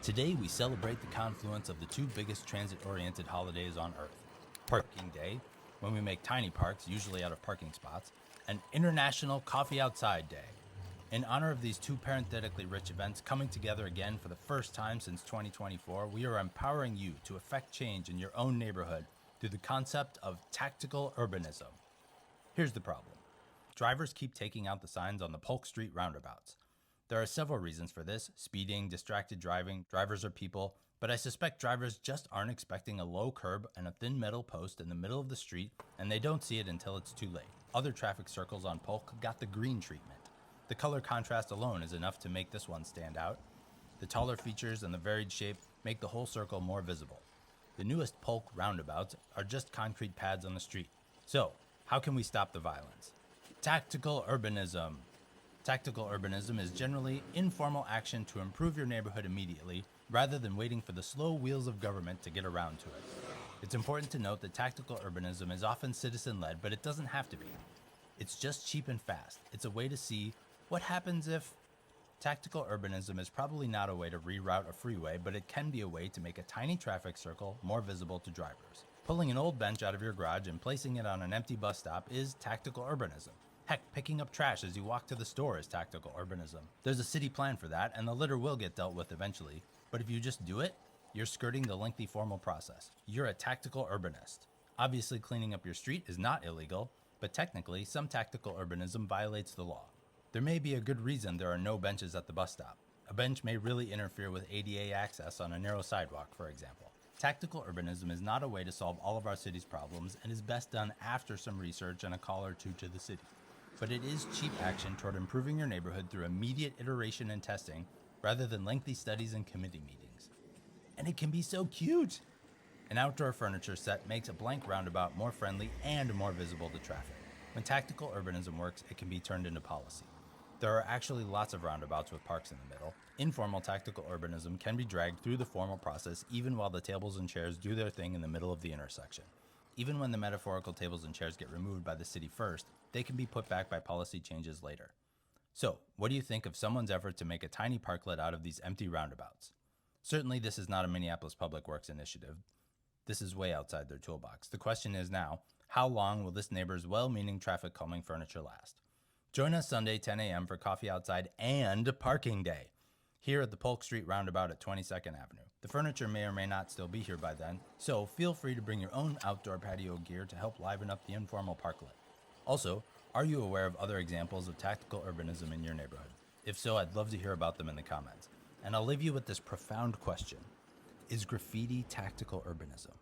Today we celebrate the confluence of the two biggest transit-oriented holidays on Earth. Parking Day, when we make tiny parks, usually out of parking spots, and International Coffee Outside Day. In honor of these two parenthetically rich events coming together again for the first time since 2024, we are empowering you to effect change in your own neighborhood through the concept of tactical urbanism. Here's the problem. Drivers keep taking out the signs on the Polk Street roundabouts. There are several reasons for this: speeding, distracted driving, drivers are people, but I suspect drivers just aren't expecting a low curb and a thin metal post in the middle of the street, and they don't see it until it's too late. Other traffic circles on Polk got the green treatment. The color contrast alone is enough to make this one stand out. The taller features and the varied shape make the whole circle more visible. The newest Polk roundabouts are just concrete pads on the street. So, how can we stop the violence? Tactical urbanism. Tactical urbanism is generally informal action to improve your neighborhood immediately, rather than waiting for the slow wheels of government to get around to it. It's important to note that tactical urbanism is often citizen-led, but it doesn't have to be. It's just cheap and fast. It's a way to see what happens if... Tactical urbanism is probably not a way to reroute a freeway, but it can be a way to make a tiny traffic circle more visible to drivers. Pulling an old bench out of your garage and placing it on an empty bus stop is tactical urbanism. Heck, picking up trash as you walk to the store is tactical urbanism. There's a city plan for that, and the litter will get dealt with eventually, but if you just do it, you're skirting the lengthy formal process. You're a tactical urbanist. Obviously, cleaning up your street is not illegal, but technically, some tactical urbanism violates the law. There may be a good reason there are no benches at the bus stop. A bench may really interfere with ADA access on a narrow sidewalk, for example. Tactical urbanism is not a way to solve all of our city's problems and is best done after some research and a call or two to the city. But it is cheap action toward improving your neighborhood through immediate iteration and testing, rather than lengthy studies and committee meetings. And it can be so cute! An outdoor furniture set makes a blank roundabout more friendly and more visible to traffic. When tactical urbanism works, it can be turned into policy. There are actually lots of roundabouts with parks in the middle. Informal tactical urbanism can be dragged through the formal process even while the tables and chairs do their thing in the middle of the intersection. Even when the metaphorical tables and chairs get removed by the city first, they can be put back by policy changes later. So, what do you think of someone's effort to make a tiny parklet out of these empty roundabouts? Certainly this is not a Minneapolis Public Works initiative. This is way outside their toolbox. The question is now, how long will this neighbor's well-meaning traffic calming furniture last? Join us Sunday 10 a.m. for Coffee Outside and Parking Day, here at the Polk Street roundabout at 22nd Avenue. The furniture may or may not still be here by then, so feel free to bring your own outdoor patio gear to help liven up the informal parklet. Also, are you aware of other examples of tactical urbanism in your neighborhood? If so, I'd love to hear about them in the comments. And I'll leave you with this profound question. Is graffiti tactical urbanism?